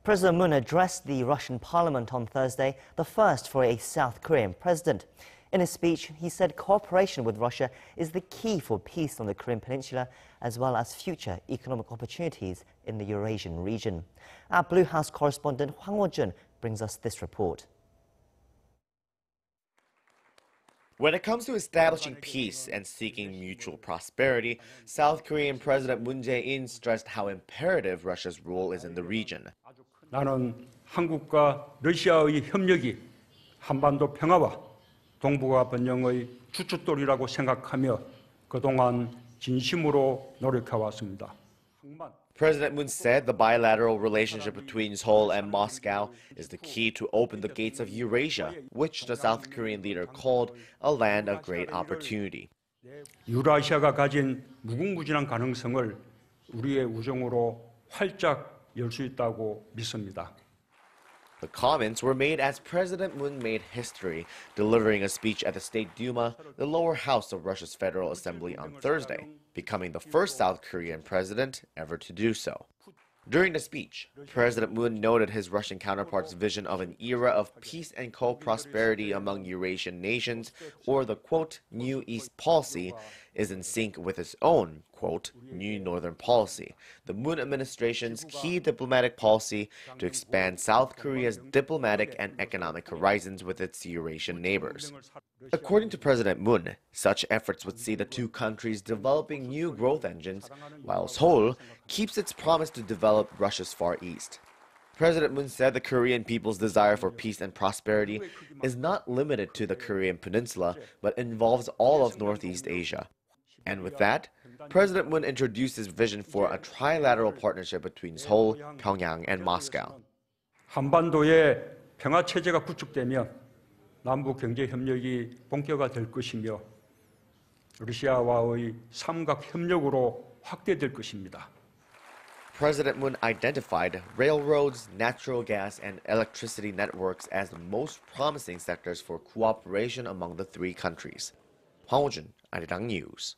President Moon addressed the Russian parliament on Thursday, the first for a South Korean president. In his speech, he said cooperation with Russia is the key for peace on the Korean Peninsula, as well as future economic opportunities in the Eurasian region. Our Blue House correspondent Hwang Hojun brings us this report. When it comes to establishing peace and seeking mutual prosperity, South Korean President Moon Jae-in stressed how imperative Russia's role is in the region. 나는 한국과 러시아의 협력이 한반도 평화와 동북아 번영의 주춧돌이라고 생각하며 그동안 진심으로 노력해 왔습니다. President Moon said the bilateral relationship between Seoul and Moscow is the key to open the gates of Eurasia, which the South Korean leader called a land of great opportunity. 유라시아가 가진 무궁무진한 가능성을 우리의 우정으로 활짝 열 수 있다고 믿습니다. The comments were made as President Moon made history, delivering a speech at the State Duma, the lower house of Russia's Federal Assembly on Thursday, becoming the first South Korean president ever to do so. During the speech, President Moon noted his Russian counterpart's vision of an era of peace and co-prosperity among Eurasian nations, or the, quote, New East policy, is in sync with his own, quote, New Northern policy, the Moon administration's key diplomatic policy to expand South Korea's diplomatic and economic horizons with its Eurasian neighbors. According to President Moon, such efforts would see the two countries developing new growth engines, while Seoul keeps its promise to develop Russia's Far East. President Moon said the Korean people's desire for peace and prosperity is not limited to the Korean Peninsula, but involves all of Northeast Asia. And with that, President Moon introduced his vision for a trilateral partnership between Seoul, Pyongyang, and Moscow. 한반도의 평화 체제가 구축되며 남북 경제 협력이 본격화될 것이며 러시아와의 삼각 협력으로 확대될 것입니다. President Moon identified railroads, natural gas, and electricity networks as the most promising sectors for cooperation among the three countries. Hwang Hojun, Arirang News.